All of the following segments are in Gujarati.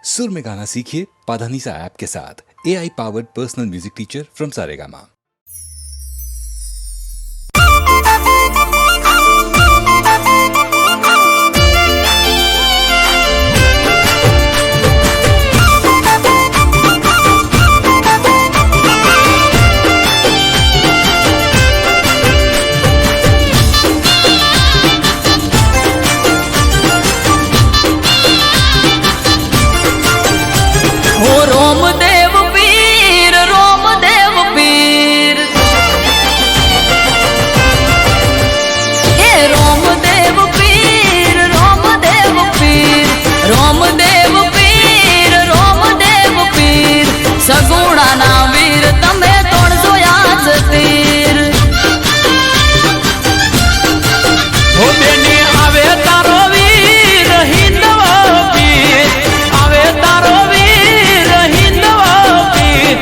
सुर में गाना सीखिए पाधानीसा ऐप के साथ। AI powered personal music teacher from Saregama. Romdev Pir हे रोमदेव पीर सगुणा ना वीर तमे तोड़जो याद तीर हो बेनी आवे तारो वीर हिंदवा पीर आवे तारो वीर हिंदवा पीर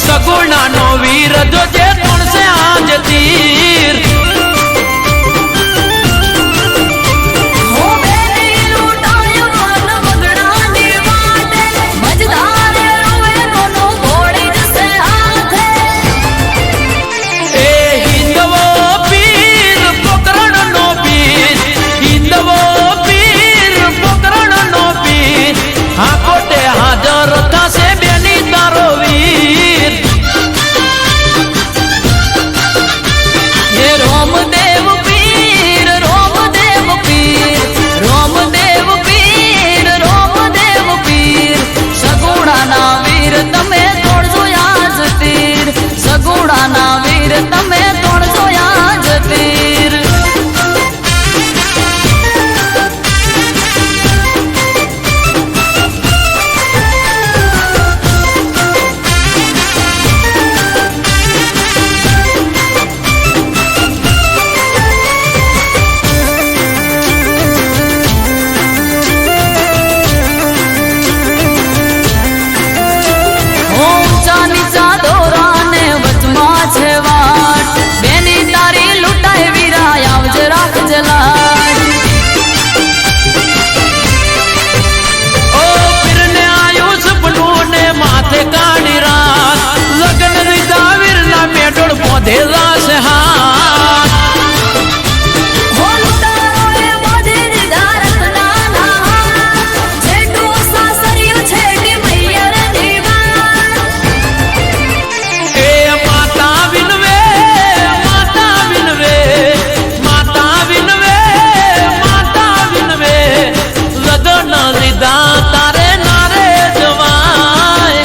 सगुणा नो वीर जो जे तोड़ से आज तीर हो बेनी लूटायो मन मगड़ानी वाटे मजदार रोवे दोनों घोड़ी जैसे हाथे ए हिंदवा पीर पकड़न नो पीर हिंदवा पीर पकड़न नो पीर हाँ कोटे हाजर था से बेनी तारो वीर हे रोमदेव पीर सगुणा ना वीर तमे तोड़जो याद तीर सगुणा ना वीर तमे तोड़जो याद तीर ऊंचा नीचा दोरा ने वचमा छे वाट बेनी तारी लुटाए वीरा आवज राख जलाट ओ फिरने आयो सपनों ने माथे काढ़ी रात लगन रीता वीरना मेडोड़ पौधे रास हाथ हो लुटारो ए बोधे निधारत नाना छेटू सासरियो छेटी मैयर दीवार ए माता विनवे माता विनवे माता विनवे माता विनवे लगन रीता तारे नारे जवाय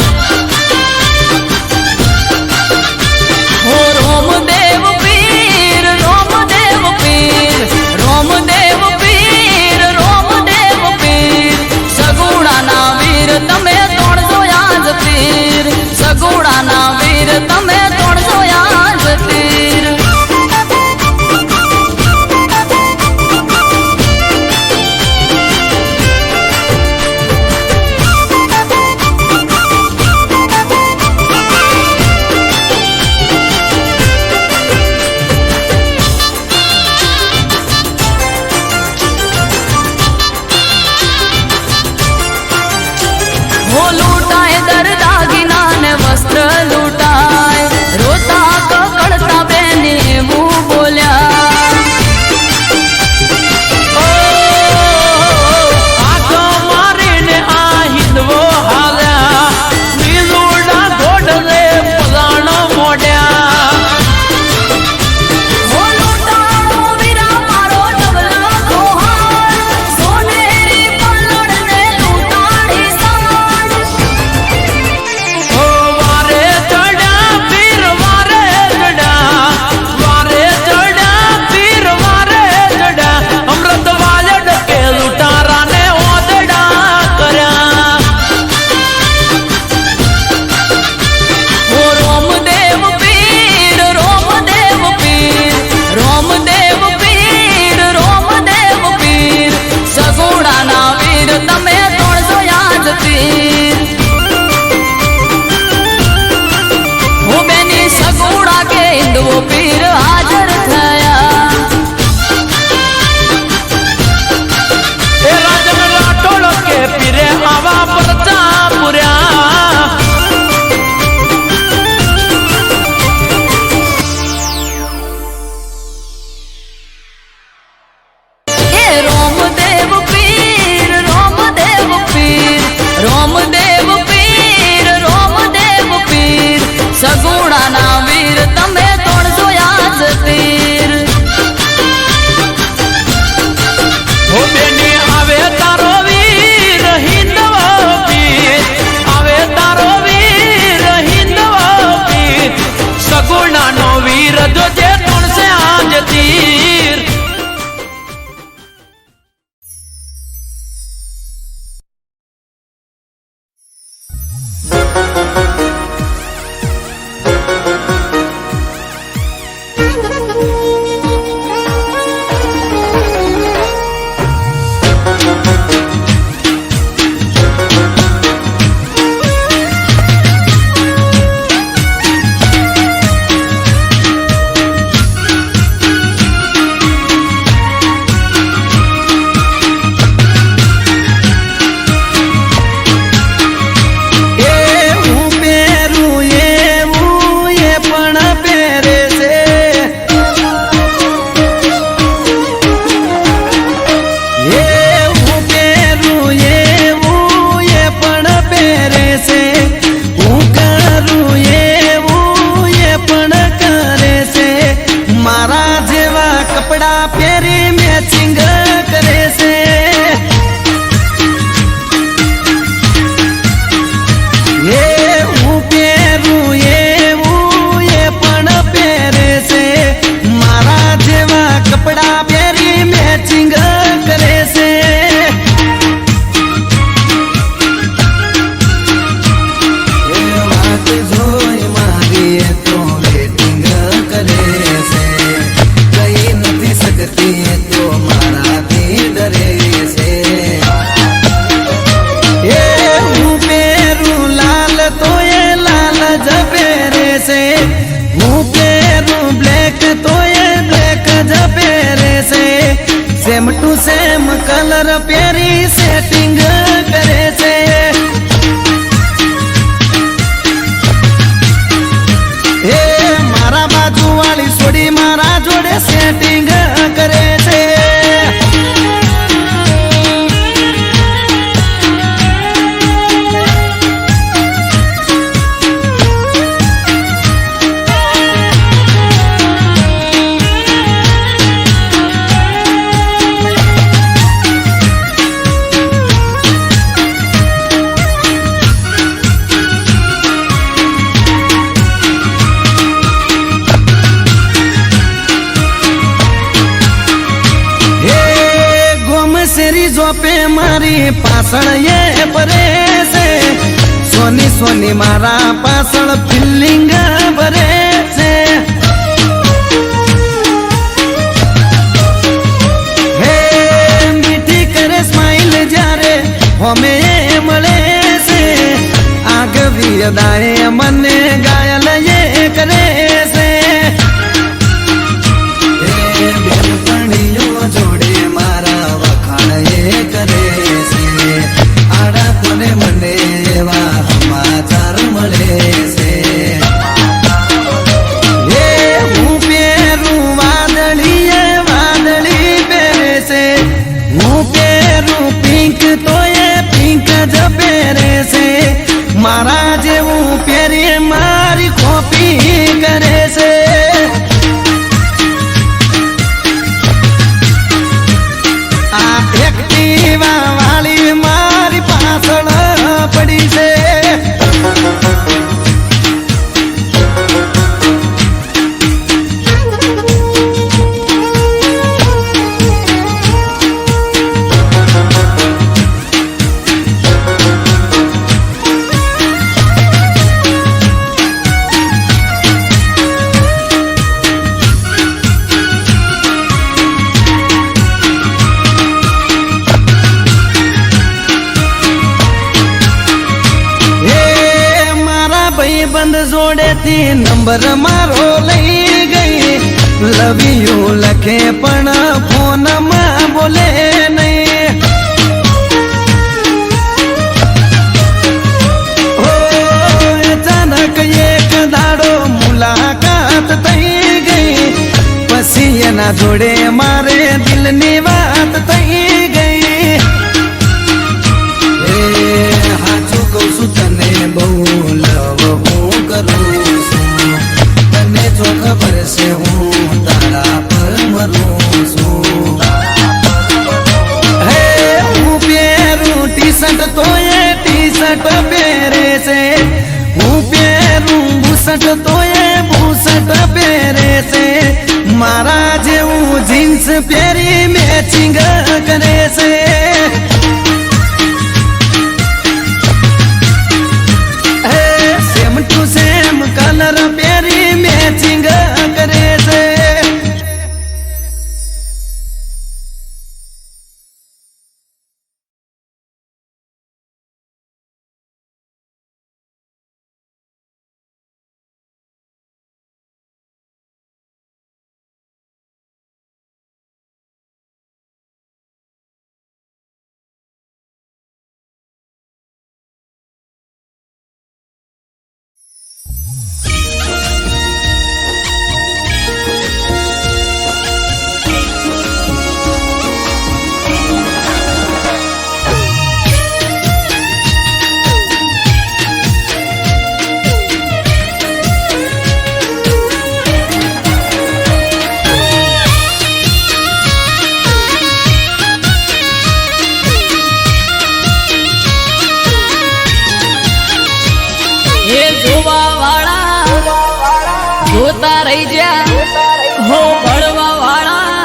हो रोमदेव पीर सगुणा ना वीर तमे तोड़जो याद तीर सगुणा ना वीर तमे तोड़जो याद तीर हो लूटाए दर दागिना ने वस्त्र लूटाए रोता ककड़ता बेनी मुंह बोल्या ओ आगो मारीने आ हिंदवो हाल्या मीलूड़ा घोड़ले पलाण मोड्या हो लूटाओ वीरा मारो डबला कोहार सोनेरी पल्लड़ ने लूटाड़ी साड़ ओ वारे चढ़ा સેમ ટુ સેમ કલર પહેરી સેટિંગ કરે છે. હે મારા બાજુ વાળી છોડી મારા જોડે સેટિંગ કરે છે. જોપે મારી પાછળ એ ભરે છે. સોની સોની મારા પાછળ ફિલિંગ ભરે છે. હે મીઠી કરે સ્માઈલ જ્યારે હોમે મળે છે. આગવી અદાએ મને ઘાયલ એ કરે છે. જોડે મારા વખાણ એ કરે છે. આડા કોને મને એવા સમાચાર મળે છે. હે હું પહેરું વાદળી એ વાદળી પહેરે છે. હું પહેરું પિંક તો એ પિંક જ પહેરે છે. મારા જેવું પહેરી મારી કોપી કરે છે. એક્ટિવા વાળી મારી પાછળ પડી છે. બંધ જોડેથી નંબર મારો લઈ ગઈ. લવ યુ લખે પણ ફોનમાં બોલે નહીં. અચાનક એક દાડો મુલાકાત થઈ ગઈ. પછી એના જોડે મારે દિલની વાત થઈ ગઈ. હાચું કહું છું તને બહુ લવ હું કરું છું. તને જો ખબર છે હું તારા પર મરું છું. હે હું પહેરું ટી શર્ટ તો એ ટી શર્ટ પહેરે છે. હું પહેરું બુશર્ટ તો એ બુશર્ટ પહેરે છે. મારા જેવું જીન્સ પહેરી મેચિંગ કરે છે. સેમ ટુ સેમ કલર પહેરી મેચિંગ કરે છે. જોતા રહી જા હો ભણવા વાળા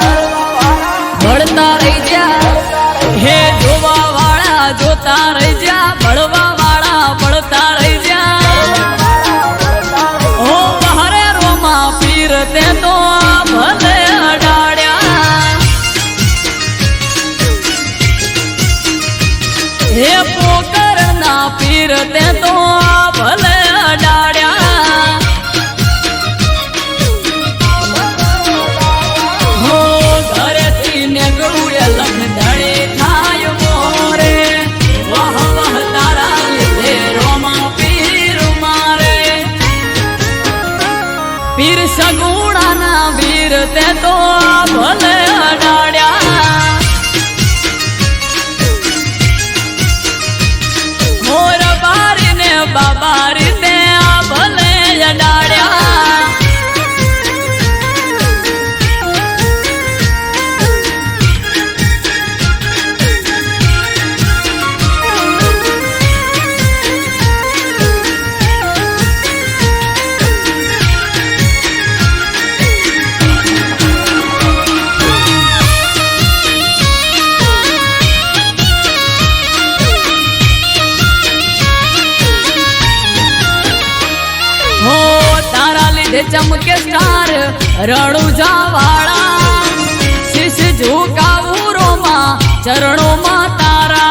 ભણતા રહી જા. હે જોવા વાળા જોતા રહી જા. ભણવા વાળા ભણતા રહી જા. હો બહારે રોમા પીર તે તો ભલે અડાડ્યા. હે પોકર ના પીર તે તો ભલે અડાડ્યા. બાબા રીતે આ ભલે અડાડ્યા चमके स्टार रणुजा वाला शीश झुकावू रोमा चरणों में तारा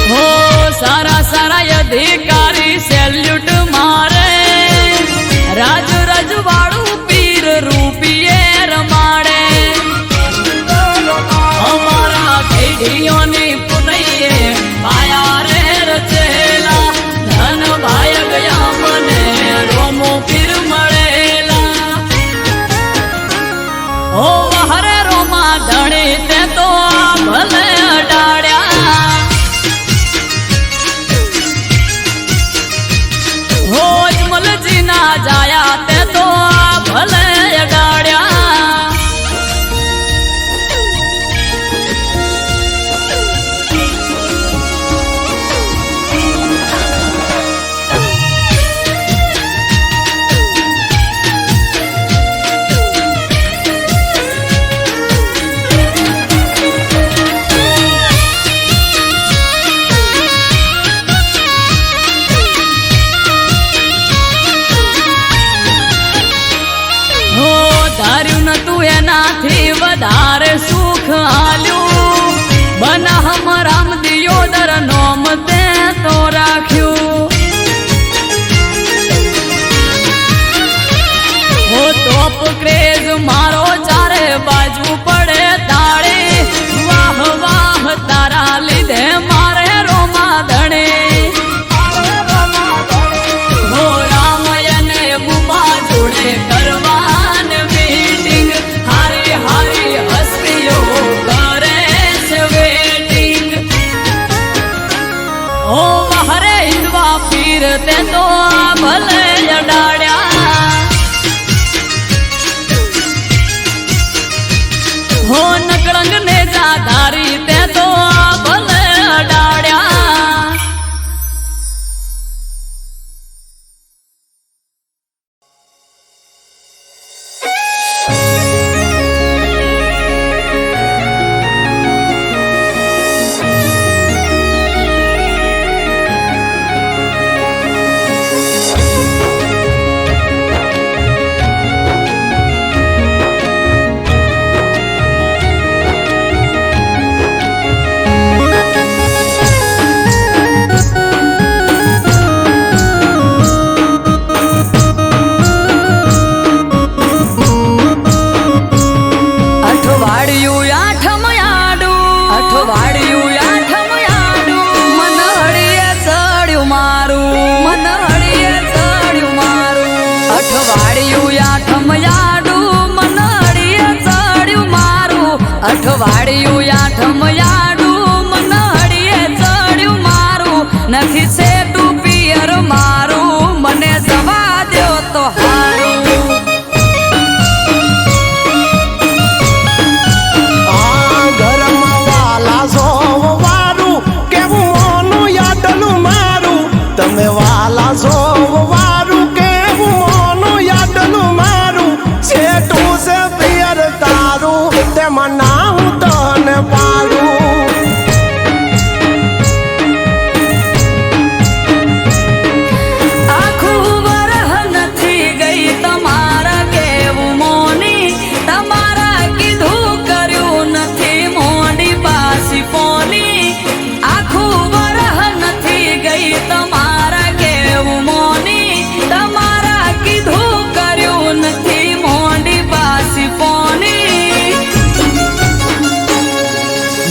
हो सारा सारा अधिकारी सैल्यूट मारे राज रजवाड़ू पीर रूपिये रमाड़े हमारा भेड़ियों ने पुनइये माया रे रचेला भाई गया मने रोमो फिर मरेला ओ हरे रोमा धणे ते तो भले अडाड्या हो अजमल जी ना जाया ते तो भले अडाड्या વધારે સુખ આલ્યું બન હમ રામ દિયોદર નોમ તે તો રાખ્યું હો તોપ ક્રેઝ મારો ચારે બાજુ પડે તાળે વાહ વાહ તારા લીધે મારે રોમા ધણે હો રામયને બુમા જોડે કરવાન મીટિંગ હારી હારી હસ્તીઓ કરે છે વેટિંગ ઓ મારે હિંદવા પીર તે તો ભલે અડાડ્યા હો નકળંગ ને જાધારી તે તો ભલે અડાડ્યા અઠવાડિયું આઠમયાડું મનડીએ ચડ્યું મારું નથી સેટું પિયર મારું મને જવા દ્યો તો હારું ઘરમાં વાલા સોવારું કેવું મોનું યાદલું મારું તમે વાલા સોવારું કેવું મોનું યાદલું મારું સેટું છે પિયર તારું તેમાં ના હું તને પાડું આખું વરહ નથી ગઈ તમારા કેવું મોની તમારા કીધું કર્યું નથી મોડી પાસી પોની આખું વરહ નથી ગઈ તમારા કેવું મોની તમારા કીધું કર્યું નથી મોડી પાસી પોની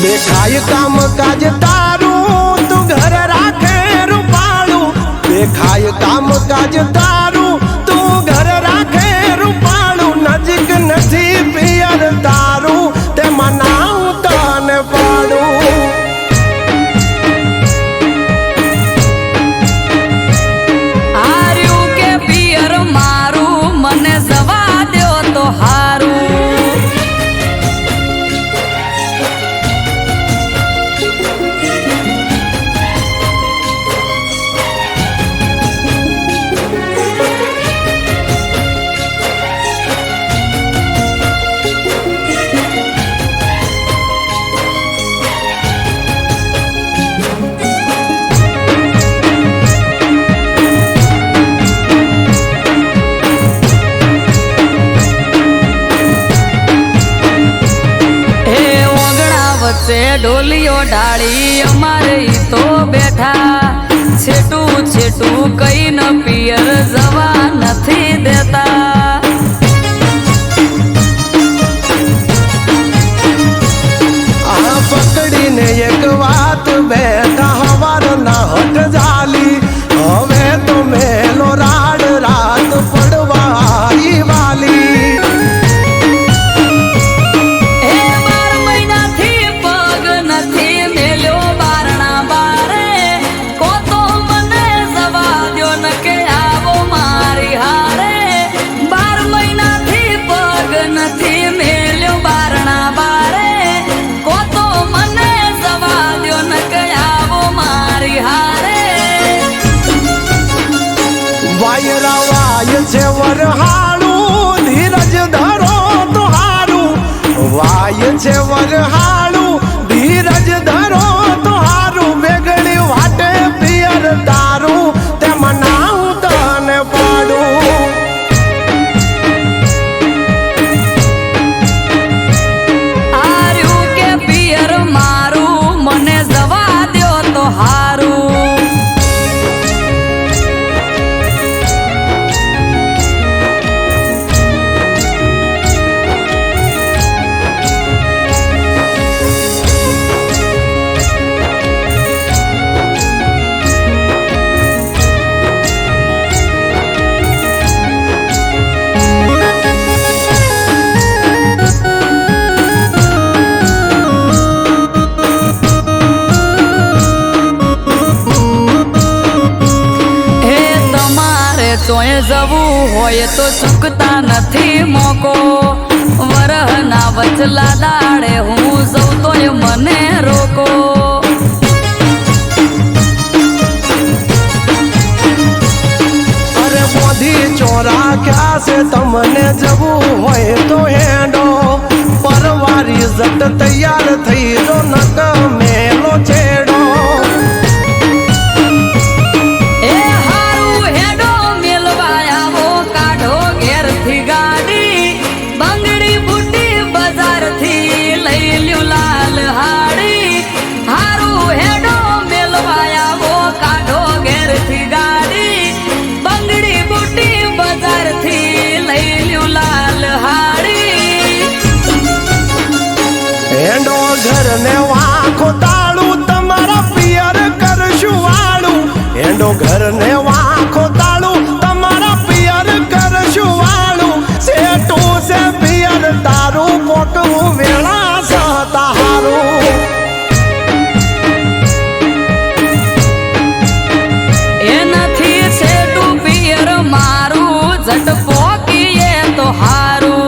દેખાય કામ કાજ તારું તું ઘર રાખે રૂપાળું દેખાય કામ કાજ તારું તું ઘર રાખે રૂપાળું નજીક નથી પિયર તારું તેમાં ના હું તને પાડું છે ઢોલીઓ ડાળી અમારે ઈ તો બેઠા છેટું છેટું કઈ ન પિયર જવા નથી દેતા આ પકડીને એક વાત બેઠા હવાર ના હટ જાલી હવે તો મેલો રાડ રાત પડવા આવી વાલી એ 12 મહિનાથી પગ નથી મેલ્યો બારણા બારે કો તો મને જવા દ્યો ન કે આવો મારી હારે 12 મહિનાથી પગ નથી મેલ્યો બારણા બારે કો તો મને જવા દ્યો ન કે આવો મારી હારે વાયરા વાય છે વરહાળું ધીરજ ધરો તો હારું વાય છે વરહાળું ધીરજ ધરો તો હારું વેગળી વાટે પિયર તારું તે મનાવું તને પાડું આર્યું કે પિયર મારું મને જવા દ્યો તો હારું તોય જવું હોય તો ચૂકતા નથી મોકો વરહના વચલા દાડે હું જઉં તોય મને રોકો અરે મોધી ચોરા ક્યાં છે તમને જવું હોય તો હેડો પરવારી જટ તૈયાર થઈ જો નક મેલો છેડો એ હારું હેડો મેલવા આવો કાઢો ઘેરથી ગાડી બંગડી બુટી બજારથી લઈ લ્યું લાલ હાડી હારું હેડો મેલવા આવો કાઢો ઘેરથી ગાડી બંગડી બુટી બજારથી લઈ લ્યું લાલ હાડી હેડો ઘર ને વાંખો તાળું તમારા પિયર કરશું વાળું હેડો ઘર ને વાંખો તાળું તમારા પિયર કરશું વાળું સેટું છે પિયર તારું પોટવું વેળા સતા હારું એ નથી છેટું પિયર મારું જટ પોકીએ તો હારું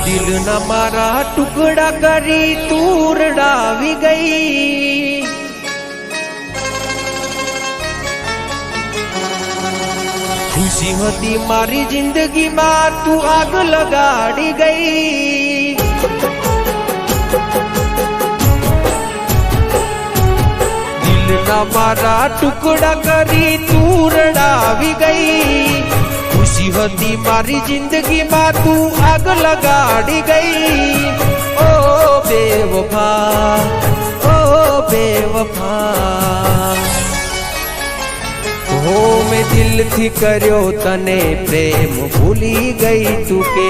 દિલના મારા ટુકડા કરી તું રડાવી ગઈ ખુશી હતી મારી જિંદગીમાં તું આગ લગાડી ગઈ દિલના મારા ટુકડા કરી તું રડાવી ગઈ ખુશી હતી મારી જિંદગીમાં તું આગ લગાડી ગઈ ઓ બેવફા ઓ બેવફા હો મેં દિલથી કર્યો તને પ્રેમ ભૂલી ગઈ તું કે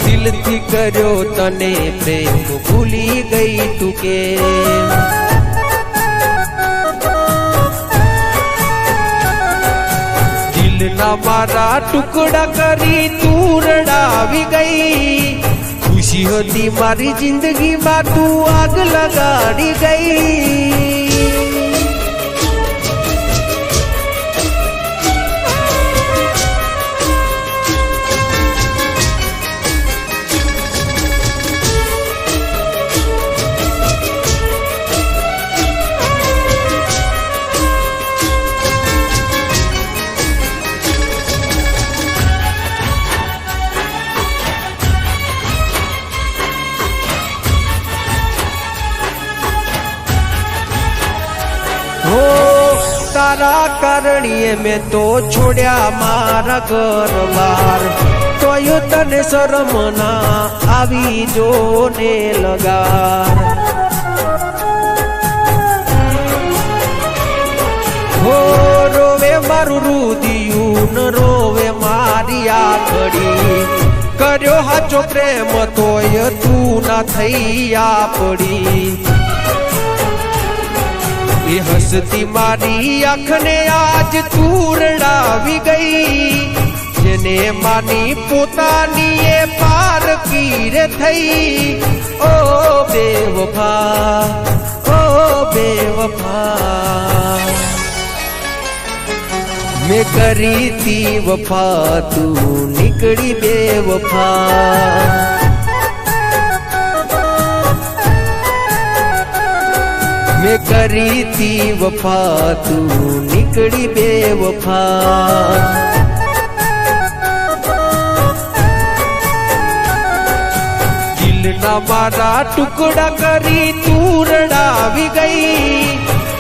દિલથી કર્યો તને પ્રેમ ભૂલી ગઈ તું કે દિલના મારા ટુકડા કરી તું રડાવી ગઈ. ખુશી હતી મારી જિંદગીમાં તું આગ લગાડી ગઈ. તારા કારણીએ મેં તો છોડ્યા મારા ઘર બાર. તોય તને શરમ ના આવી જો ને લગાર. હો રોવે મારું રુદિયું ન રોવે મારી આખડી. કર્યો હાચો પ્રેમ તોય તું ના થઈ આપડી. એ હસતી મારી આંખને આજ તું રડાવી ગઈ. જેને માની પોતાની એ પારકી રે થઈ. ઓ બેવફા, ઓ બેવફા, મેં કરી તી વફા તું નીકળી બેવફા. મેં કરી તી વફા તું નીકળી બેવફા. દિલના મારા ટુકડા કરી તું રડાવી ગઈ.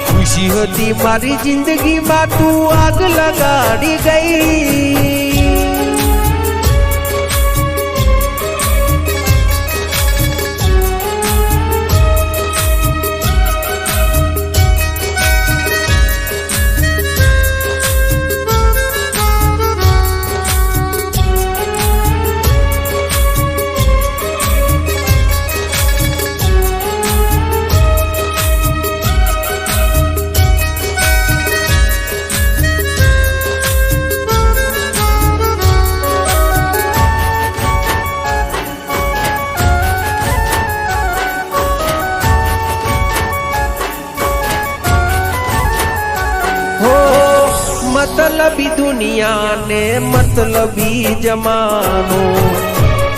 ખુશી હતી મારી જિંદગીમાં તું આગ લગાડી ગઈ. मतलबी दुनिया ने मतलबी जमानो.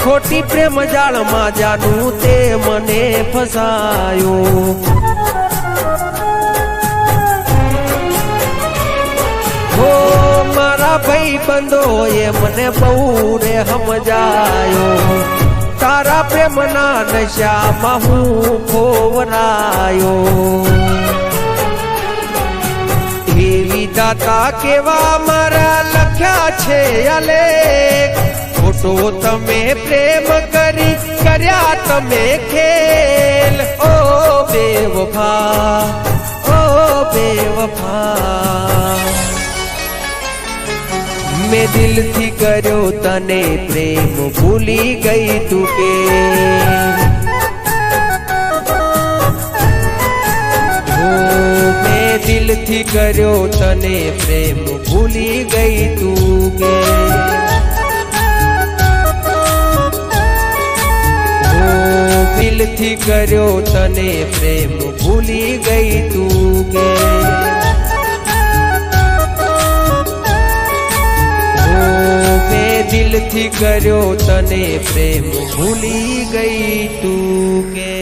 खोटी प्रेम जाल में जानू ते मने फसायो. हो मारा भाई बंदो ये मने बहु रे समझायो. तारा प्रेम ना नशा में हूँ खोवरायो. दाता केवा मारा लख्या छे अलेख. ખોટો તમે પ્રેમ કરી કર્યા તમે ખેલ. ઓ બેવફા, ઓ બેવફા, મેં દિલથી કર્યો તને પ્રેમ ભૂલી ગઈ તું કે. દિલથી કર્યો તને પ્રેમ ભૂલી ગઈ તું કે. દિલથી કર્યો તને પ્રેમ ભૂલી ગઈ તું કે. મેં દિલથી કર્યો તને પ્રેમ ભૂલી ગઈ તું કે.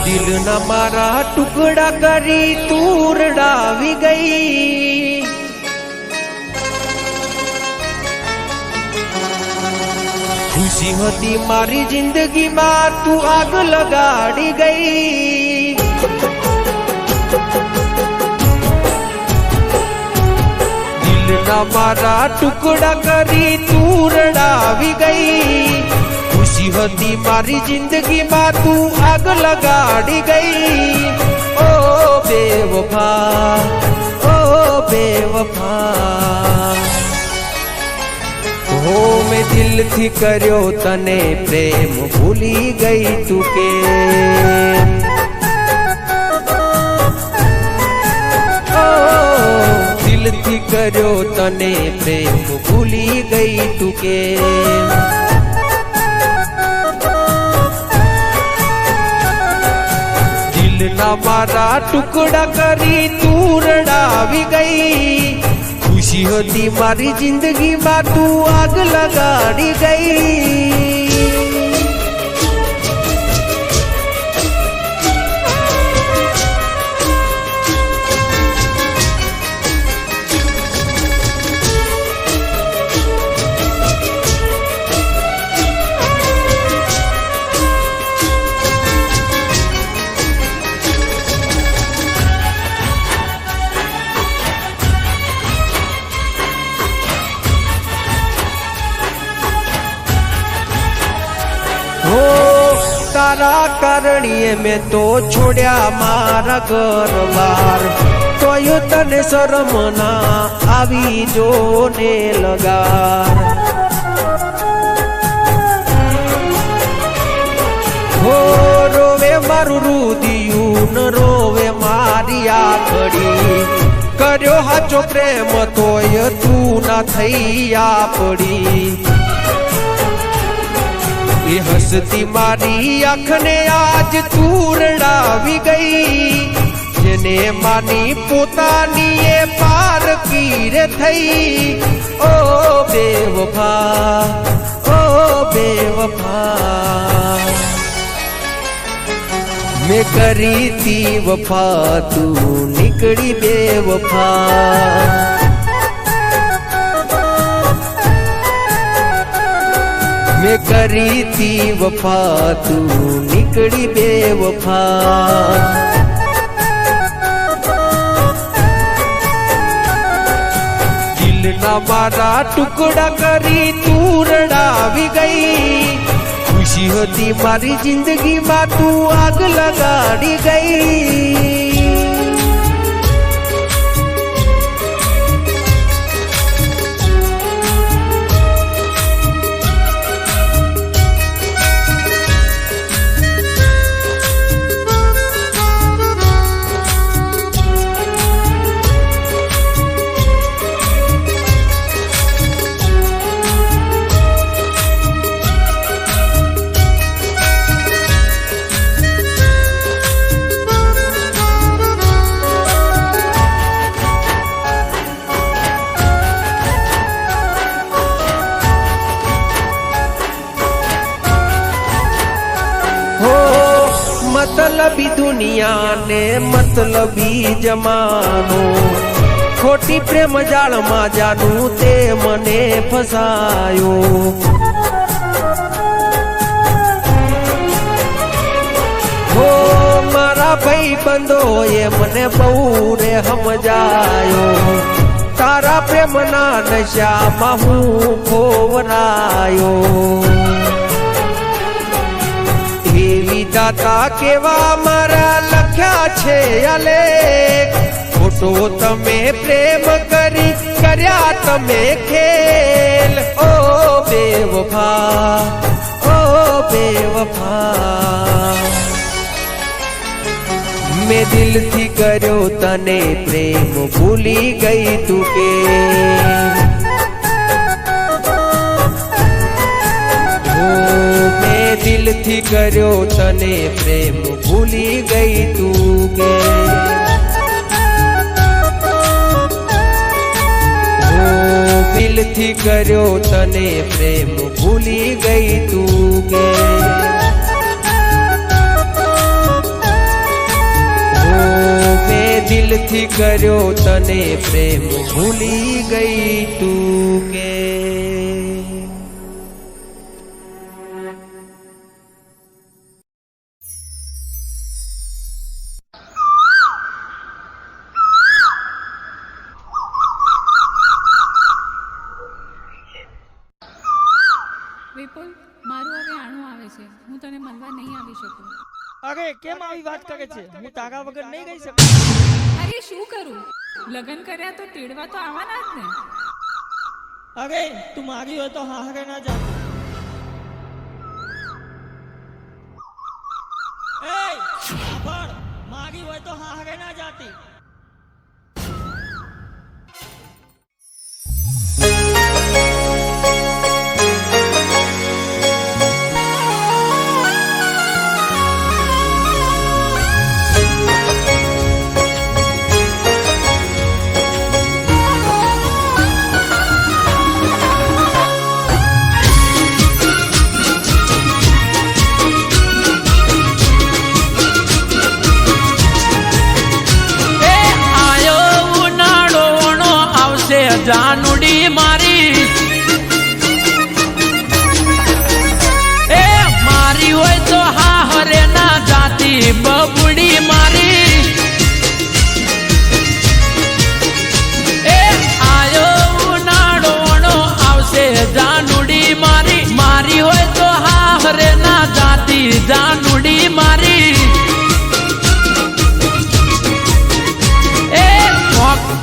દિલના મારા ટુકડા કરી તું રડાવી ગઈ. ખુશી હતી મારી જિંદગીમાં તું આગ લગાડી ગઈ દિલના મારા ટુકડા કરી તું રડાવી ગઈ ખુશી હતી મારી જિંદગીમાં તું આગ લગાડી ગઈ ઓ બેવફા ઓ બેવફા હો મેં દિલથી કર્યો તને પ્રેમ ભૂલી ગઈ તું કે દિલથી કર્યો તને પ્રેમ ભૂલી ગઈ તું કે દિલના મારા ટુકડા કરી તું રડાવી ગઈ ખુશી હતી મારી જિંદગીમાં તું આગ લગાડી ગઈ તારા કારણીએ મેં તો છોડ્યા મારા ઘર-બાર તોય તને શરમ ના આવી જો ને લગાર હો રોવે મારું રુદિયું ન રોવે મારી આખડી કર્યો હાચો પ્રેમ તોય તું ના થઈ આપડી એ હસતી મારી આંખને આજ તું રડાવી ગઈ જેને માની પોતાની એ પારકી રે થઈ ઓ બેવફા ઓ બેવફા મેં કરી તી વફા તું નીકળી બેવફા મેં કરી તી વફા તું નીકળી બેવફા દિલના મારા ટુકડા કરી તું રડાવી ગઈ ખુશી હતી મારી જિંદગીમાં તું આગ લગાડી ગઈ मतलबी दुनिया ने मतलबी जमानो खोटी प्रेम जाल में जानू ते मने फसायो हो मारा भाई बंदो ये मने बहु रे समझायो तारा प्रेम ना नशा में हूँ खोवरायो दाता केवा मारा लख्या छे अलेख फोटो तमे प्रेम करी कर्या तमे खेल ओ बेवफा ओ बेवफा मैं दिल थी कर्यो तने प्रेम भूली गई तू के दिल थी कर्यो तने प्रेम भूली गई तू के दिल थी कर्यो तने प्रेम भूली गई तू के मैं दिल थी कर्यो तने प्रेम भूली गई तू के અરે કેમ આવી વાત કરે છે? હું તારા વગર નહીં રહી શકું. અરે શું કરું? લગ્ન કર્યા તો તેડવા તો આવવાના જ ને. અરે તું મારી હોય તો હારે ના જા. સાંભળ, મારી હોય તો હારે ના જાતી. જાનુડી મારી એ મારી હોય તો હા હરે ના જાતી બબુડી મારી એ આયો ઉનાળો આવશે જાનુડી મારી મારી હોય તો હા હરે ના જાતી જાનુડી મારી એ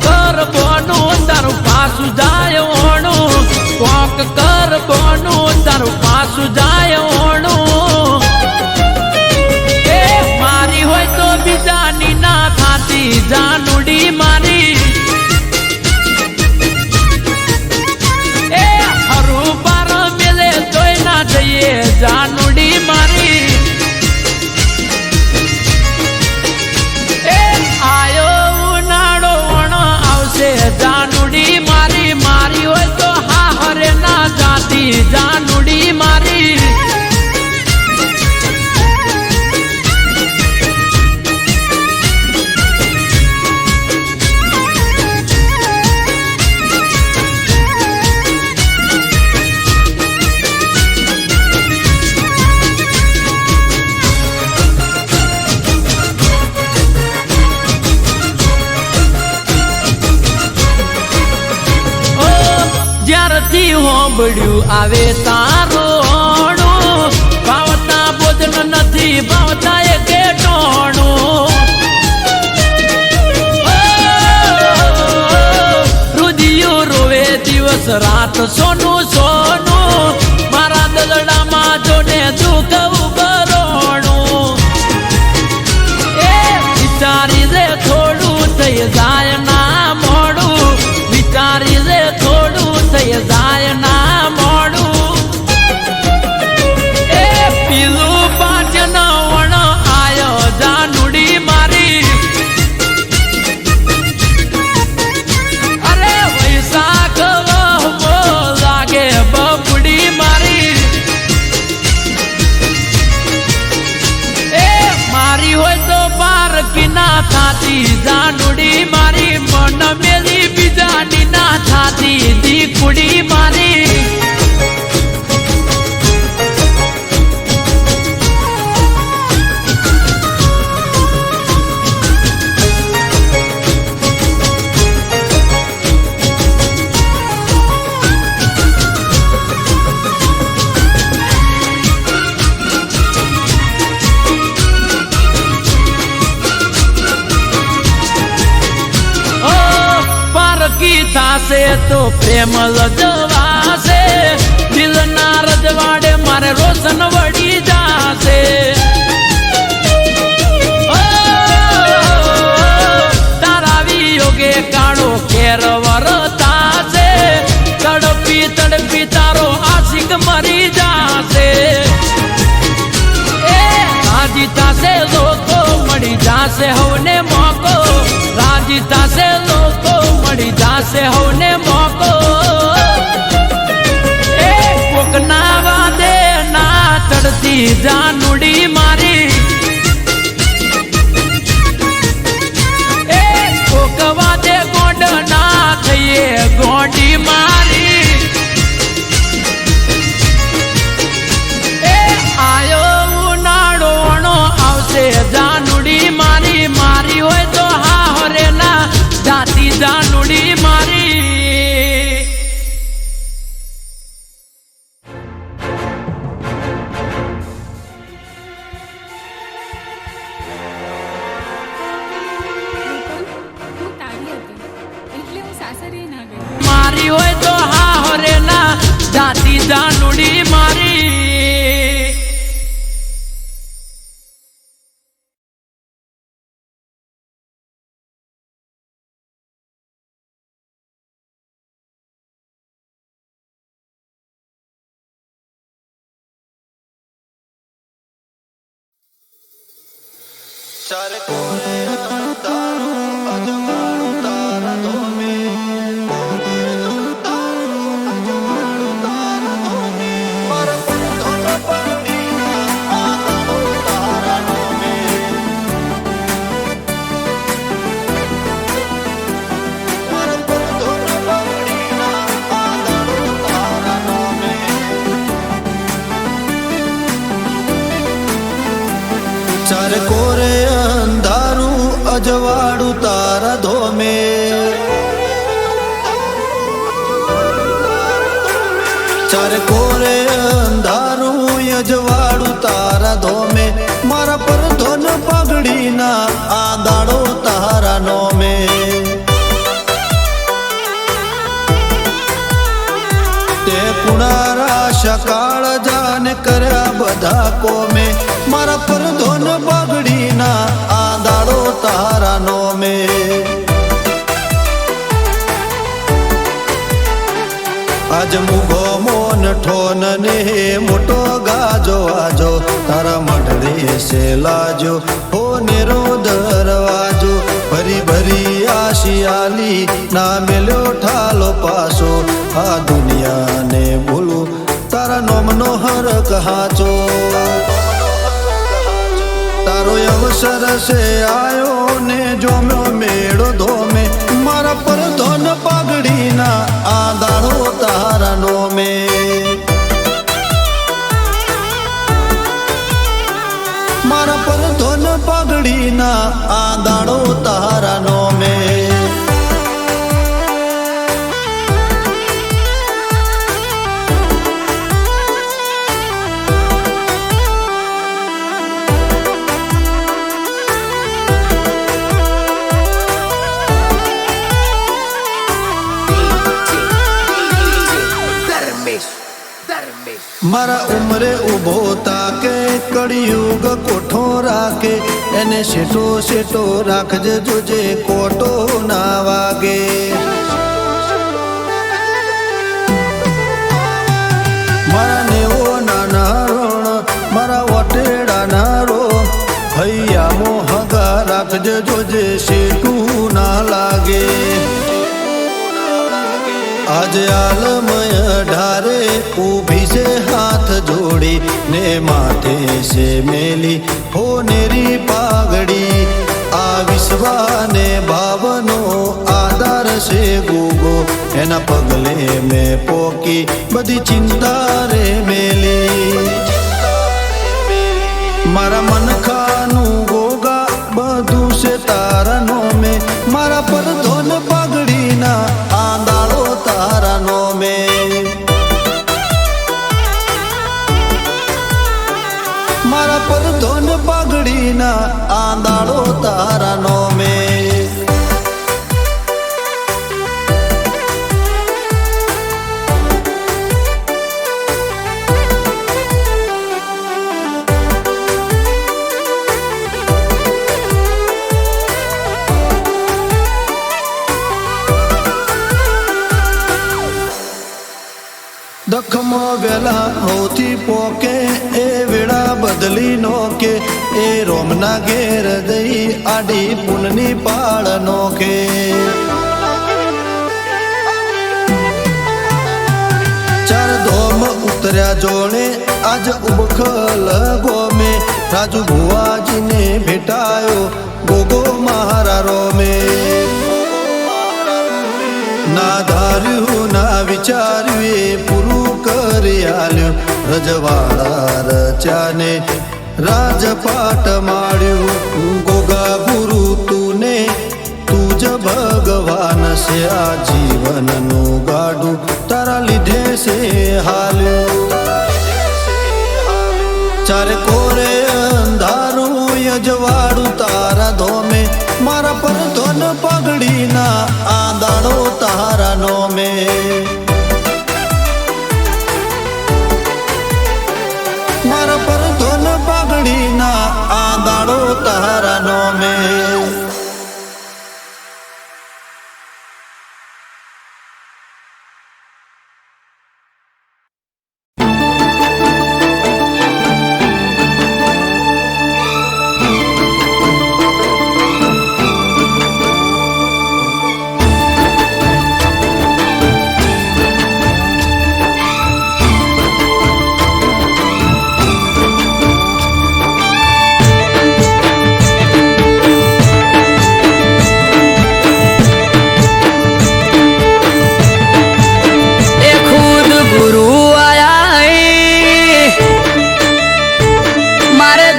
કર બોનું તારું પાછું જાય ઓણું કોક કર બોનું તારું પાછું જાય ઓણું એ મારી હોય તો બીજાની ના થાતી જાનુડી મારી એ હરું બાર મેલે તોય ના જઈએ જાનુડી મારી એ આયો ઉનાળો આવશે જાનુડી મારી મારી હોય તો હા હરે ના જાતી જાનુડી મારી જ્યારથી હોંભળ્યું આવે તારોણું ભાવતા ભોજન નથી ભાવતા એ કેટોણું રુદિયું રોવે દિવસ રાત સોનું સોનું મારા દલડામાં જોને દુઃખ ઉભરોણું એ વિચારી રે થોડું થઈ જાય ના મોડું વિચારી રે થોડું થઈ જાય ના મોડું એ પીલું પાચન વણ આયો જાનુડી મારી અરે વૈશાખ વહવો લાગે બબુડી મારી એ મારી હોય તો બાર કિના થાતી જાનુડી મારી મન મેલી બીજાની ના થાતી દીકુડી મારી થાશે તો પ્રેમ લજવાશે દિલના રજવાડે મારે રોશન વળી જાશે તારા વિયોગે કાળો કેર વરતાશે તડપી તડપી તારો આશિક મરી જાશે એ રાજી થાશે લોકો મળી જાશે હવને મોકો રાજી થાશે લોકો મળી જાશે હવને મોકો એ કોકના વાદે ના ચડતી જાનુડી મારી એ કોક વાદે ગોંડ ના થઈએ ગોંડી મારી એ આયો ઉનાળો આવશે જાનુડી મારી મારી હોય તો હા હરે ના જાતી જાનુડી મારી સાસરી ના ગઈ. મારી હોય તો હા હોરે ના જાતી જાનુડી મારી. ચાર કોરે તારું અજવાળું તારા ધોમે મારા ધોના પાણીના આંગણો તારા ધોમે મારા ધોના પાણીના આંગણો તારા ધોમે ચાર કોરે અંધારું અજવાળું તારા ધોમે ચાર કોરે અંધારું અજવાળું તારા ધોમે મારા પર ધોન પગડીના આંદાડો તારા નોમે તે કુણારા સકાળ જાને કર્યા બધા કોમે મારા પર ધોન બગડીના આંદાડો તારા નોમે આજ મુગો મોન ઠોન ને મોટો ગાજો આજો તારા મઢડે છે લાજો હો નેરો દરવાજો ભરી ભરી આશિયાલી ના મેલ્યો ઠાલો પાસો આ દુનિયાને ભૂલું તારા નોમનો હરક હાચો તારો અવસર છે આયો ને જોમ્યો મેળો ધોમે મારા પર ધોન પાઘડીના આંદાળો તારા નોમે મારા પર ધોન પાઘડીના આંદાળો તારા નોમે મારા ઉમરે ઉભો તાકે કળિયુગ કોઠો રાખે એને શેઠો શેઠો રાખજે જોજે કોટો ના વાગે મારા નેવો નાના રણ મારા વટેડા ના રો હૈયા મોહગા રાખજે જોજે શેઠું ના લાગે આજે આલમય ઢારે ઊભી છે હાથ જોડી ને માથે છે મેલી હો નેરી પાઘડી આ વિશ્વાને ભાવનો આધાર છે ગોગો એના પગલે મેં પોકી બધી ચિંતા રે મેલી મારા મનખાનું ગોગા બધું છે તારા નોમે મારા પર ધોન પાઘડીના આંદાળો તારા નોમે મારા પર ધોન પાઘડીના આંદાળો તારા નોમે દખમો વેલા હોથી પોકે એ વેળા બદલી નો કે એ રોમના ઘેર દઈ આડી પુનની પાળ નો કે ચાર ધોમ ઉતર્યા જોડે આજ ઉબખલ ગોમે રાજુ ભુવાજીને ભેટાયો ગોગો મારા રોમે ના ધાર્યું ના વિચાર્યું એ પૂરું કરી આલ્યું રજવાડા રચાને રાજપાટ માળ્યું ગોગા ગુરુ તુને તુજ ભગવાન છે આ જીવનનું ગાડું તારા લીધે છે હાલ્યું ચારે કોરે અંધારું અજવાળું તારા ધોમે મારા પર ધોન પાઘડીના આંદાળો તારા નોમે મારા પર ધોન પાઘડી ના આ દાડો તારા નોમે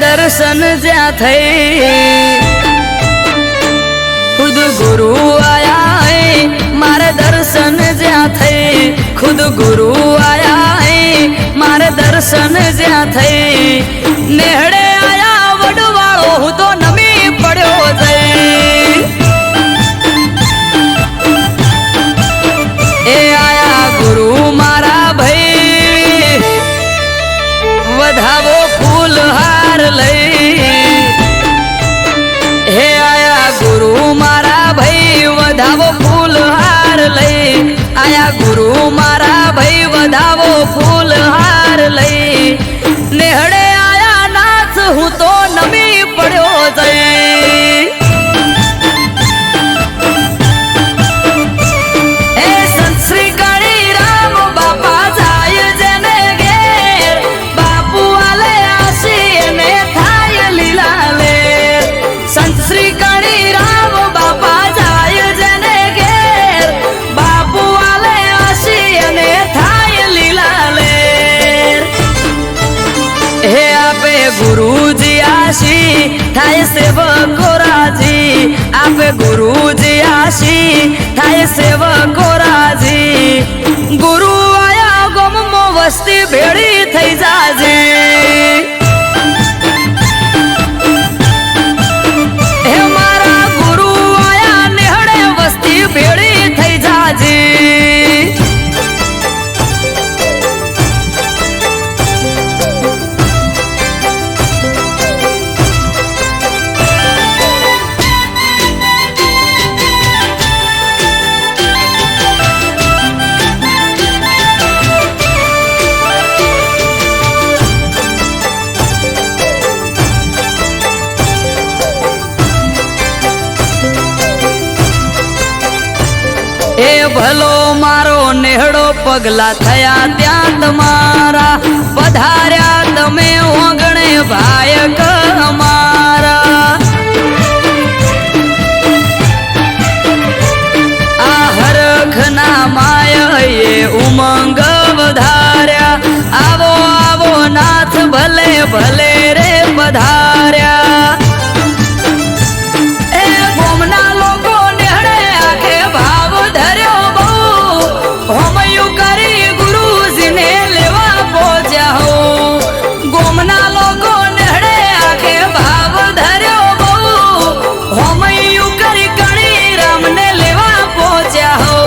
દર્શન જ્યાં થઈ ખુદ ગુરુ આયા મારે દર્શન જ્યાં થઈ ખુદ ગુરુ આયા મારે દર્શન જ્યાં થઈ નેહડે આયા વડવાળો હું તો નમી પડ્યો જઈ એ આયા ગુરુ મારા ભાઈ વધાવો ફૂલ હાર લઈ હે આયા ગુરુ મારા ભાઈ વધાવો ફૂલ હાર લઈ આયા ગુરુ મારા ભાઈ વધાવો ફૂલ હાર લઈ નેહડે આયા નાથ હું તો નમી પડ્યો જઈ હે સંત શ્રી કાળી રામ બાપા જાય જેને ઘેર બાપુ આલે આશી ને થાય લીલા લે સંત શ્રી કાળી રામ બાપા જાય જેને ઘેર બાપુ આલે આશી ને થાય લીલા લે હે આપે ગુરુજી આશી થાય સેવકો રાજી આપે ગુરુજી આશી થાય સેવકો રાજી ગુરુ આયા ગમમો વસ્તી ભેળી થઈ જાજે હે મારા ગુરુ આયા નેહડે વસ્તી ભેળી થઈ જાજે એ ભલો મારો નેહડો પગલા થયા ત્યાં તમારા પધાર્યા તમે ઓગણે ભાયક અમારા આ હરખના માયે ઉમંગ વધાર્યા આવો આવો નાથ ભલે ભલે રે પધાર્યા એ ગોમના લોકો નેહડે આખે ભાવ ધર્યો બહુ હોમયું કરી ગુરુજીને લેવા પહોંચ્યા હો ગોમના લોકો નેહડે આખે ભાવ ધર્યો બહુ હોમયું કરી કણી રામને લેવા પહોંચ્યા હો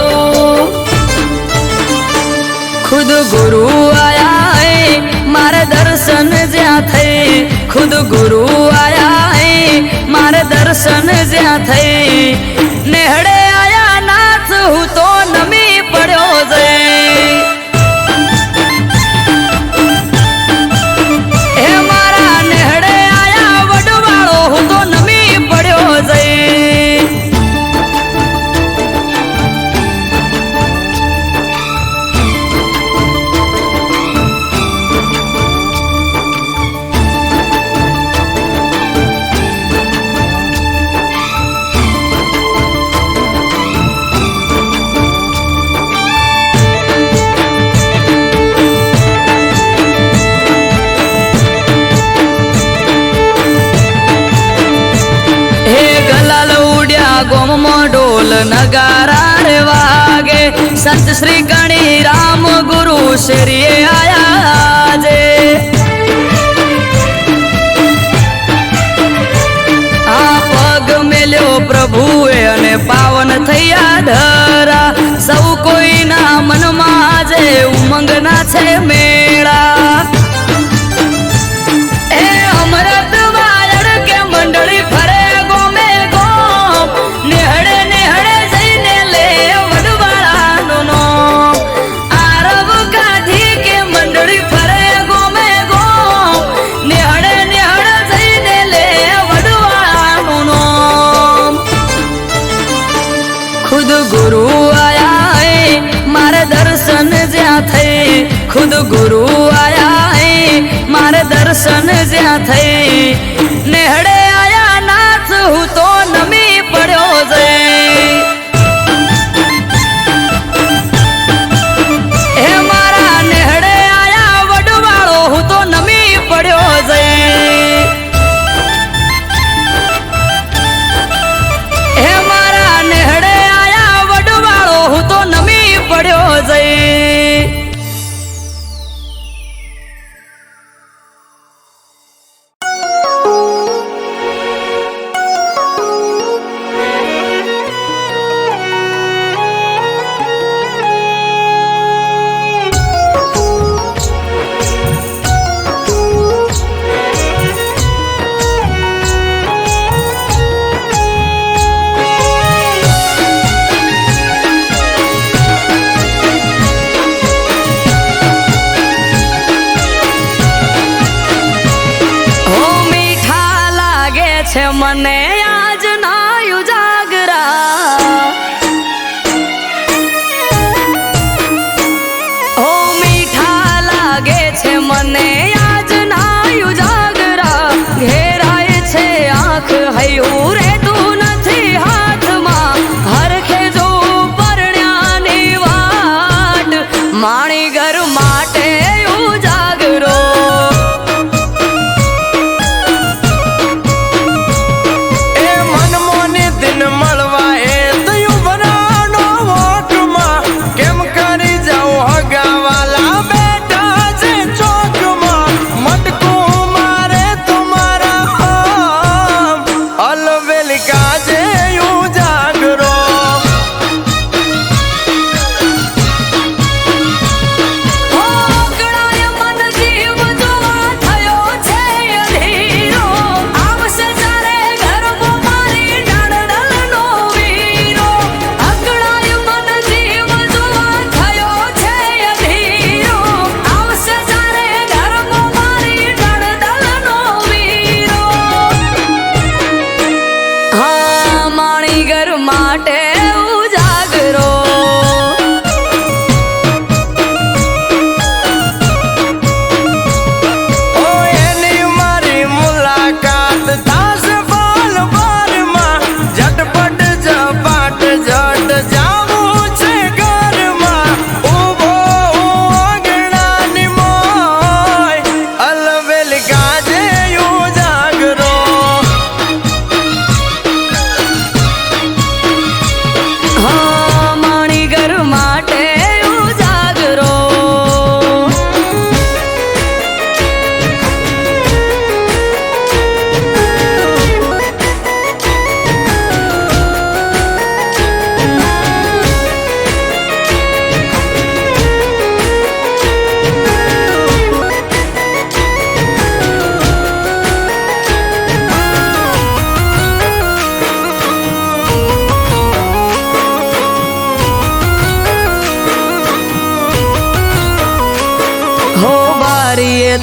ખુદ ગુરુ આયા મારે દર્શન જ્યાં થઈ ખુદ ગુરુ આયા મારે દર્શન જ્યાં થઈ નેહડે આયા નાથ હું તો નમી પડ્યો જઈ હે મારા નેહડે આયા વડવાળો હું તો નમી પડ્યો જઈ ગોમમાં ઢોલ નગારા રે વાગે સંત શ્રી કણી રામ ગુરુ શ્રીએ આયા જે આ પગ મેલ્યો પ્રભુએ અને પાવન થયા ધરા છે મેળા એ અમૃત વાયડ કે મંડળી ફરે ગોમે ગોમ નેહડે નેહડે જઈને લે વડવાળાનો નામ આરબ કાઢી કે મંડળી ફરે ગોમે ગોમ નેહડે નેહડે જઈને લે વડવાળાનો નામ ખુદ ગુરુ આયા હે મારે દર્શન જ્યાં થઈ ખુદ ગુરુ આયા હે મારે દર્શન જ્યાં થઈ નેહડે આયા નાથ હું તો નમી પડ્યો જઈ હે મારા નેહડે આયા વડવાળો હું તો નમી પડ્યો જઈ હે મારા નેહડે આયા વડવાળો હું તો નમી પડ્યો જઈ છે મને આજ ના ઉજાગરા હો મીઠા લાગે છે મને આજ ના ઉજાગરા ઘેરાય છે આંખ હૈયું રેતું નથી હાથમાં હરખે જો પરણ્યાની વાટ માણી ઘર માટે ઉજાગરો માટે ઉજાગરો ઓ એની મારી મુલાકાત તાસ ફળ બારમાં ઝટપટ ઝપાટ ઝટ જાવું છે ઘરમાં ઊભો આંગણાની મોય અલવેલ ગાજે ઉજાગરો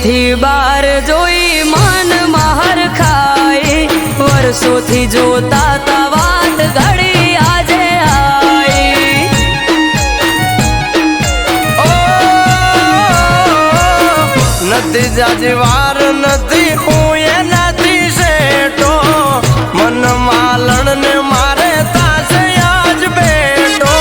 થી બાર જોઈ મન મહર ખાય વર્ષોથી જોતા તા વાત ઘડી આજે આઈ નથી જાજી વાર નથી હું એનાથી શેઠો મન માલણ ને મારે તાસે આજ બેઠો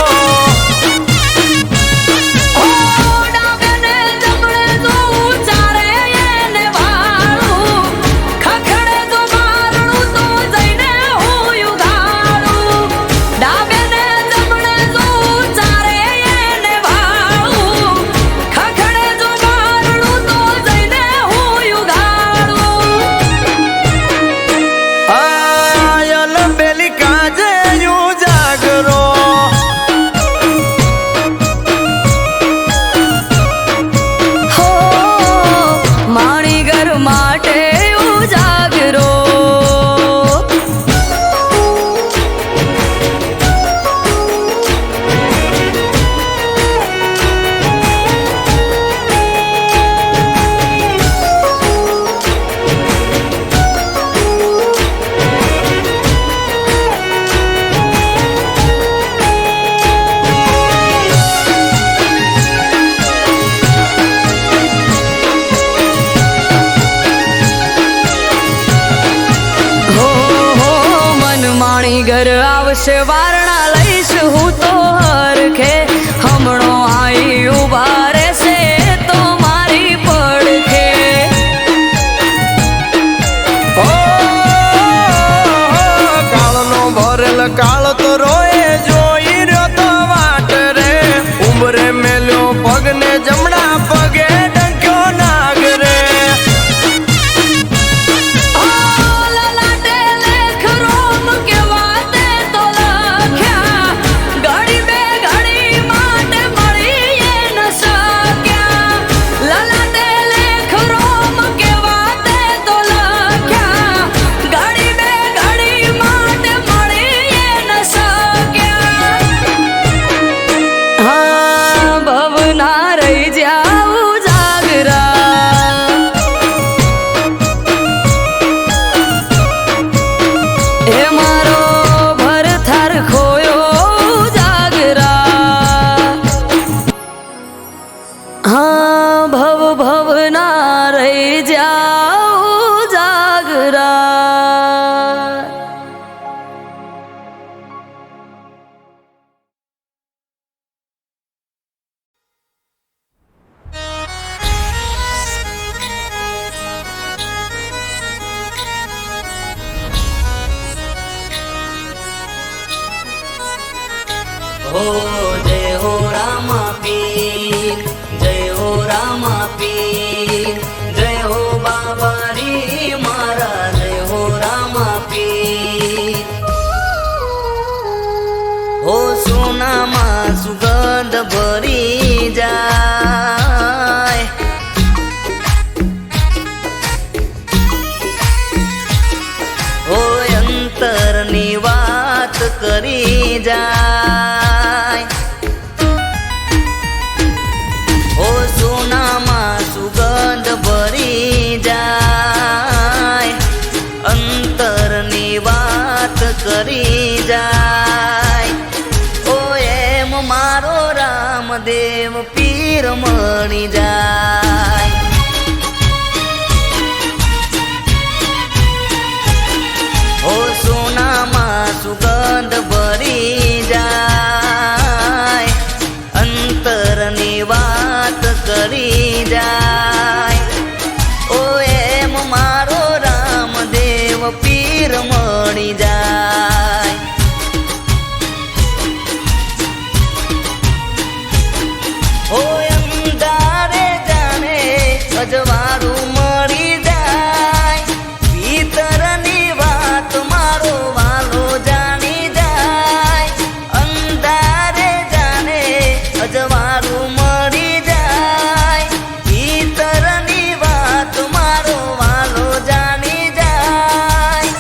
ખખડે જો મારણું તો જઈને હું ઘર આવશે વારણા લઈશ હું તો હરખે હમણો આઈ ઉભા રહેશે તો મારી પડખે કાળનો ભરેલ કાળ તો રોએ જોઈ રહ્યો તો વાટ રે ઉંબરે મેલ્યો પગને જમણા પગે ડંક્યો નાગ રે हो जय हो रामा पीर जय हो रामा पीर जय हो बाबा री मारा जय हो रामा पीर हो सोना मा सुगंध भरी जाय हो अंतर नी वात करी जाय हो सोनाમાં સુગંધ ભરી જાય અંતરની વાત કરી જાય ઓ એમ મારો રામદેવ પીર મળી જાય ઓ સોનામાં સુગંધ ભરી જાય અંતરની વાત કરી જાય ઓ એમ મારો રામદેવ પીર મળી જાય ઓ અંધારે જાણે અજવાળું મળી જાય ભીતરની વાત મારો વાલો જાણી જાય અંધારે જાણે અજવાળું મળી જાય ભીતરની વાત મારો વાલો જાણી જાય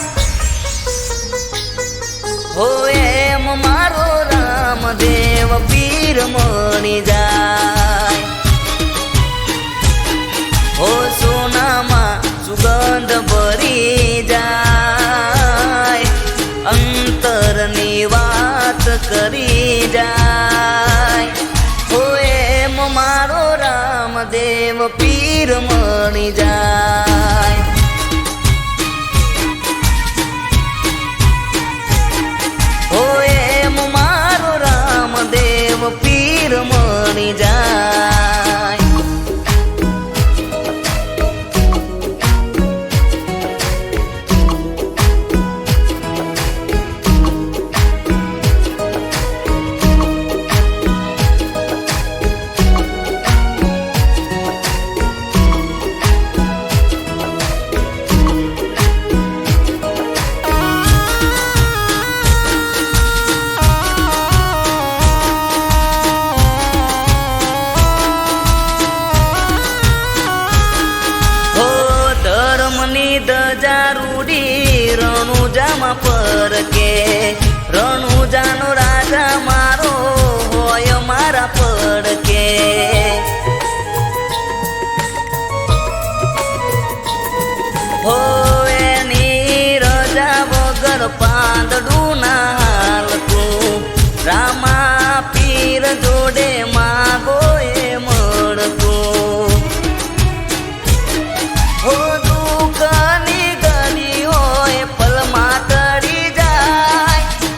હો એમ મારો રામદેવ પીર મળી જાય હો સોનામાં સુગંધ ભરી જાય અંતરની વાત કરી જાય હો એમ મારો રામદેવ પીર મળી જાય હો એમ મારો રામદેવ પીર મળી જાય ધજારૂડી રણુજામાં પરકે રણુજાનો રાજા મારો હોય મારા પડકે હો એની રજા વગર પાંદડું ના હાલતું રામા પીર જોડે માગો એ મળતું હો દુઃખની ગલી હોય પલમાં તરી જાય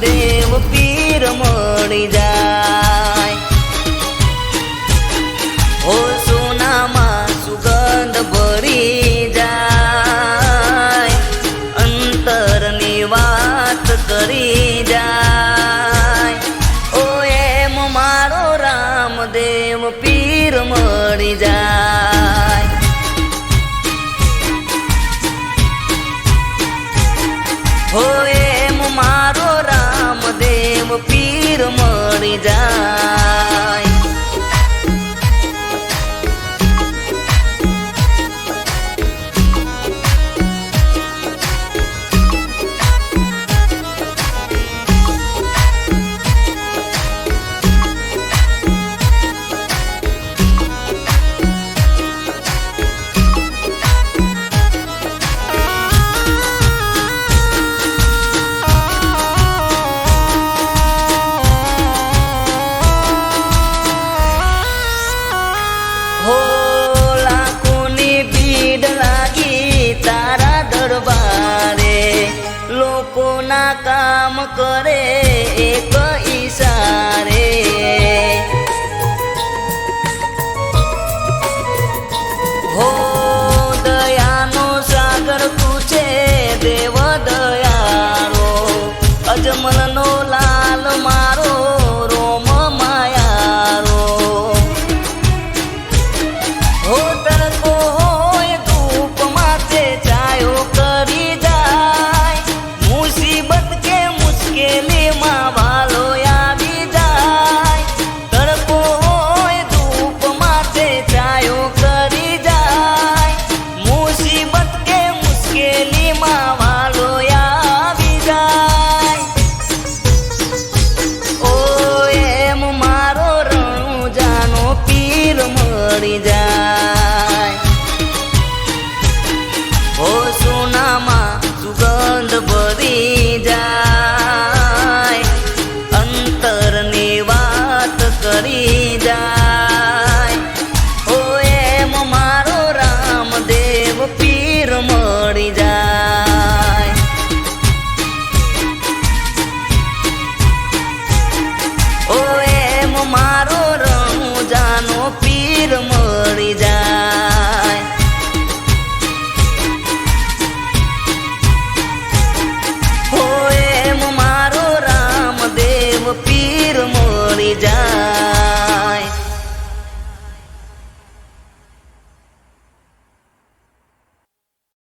રામદેવ પીર મળી જાય. ઓ સોનામાં સુગંધ ભરી જાય, અંતરની વાત કરી જાય. ઓ એમ મારો રામદેવ પીર મળી જાય. હો એમ મારો રામદેવ પીર મળી જાય. હો લાખોની ભીડ લાગી તારા દરબારે, લોકોના કામ કરે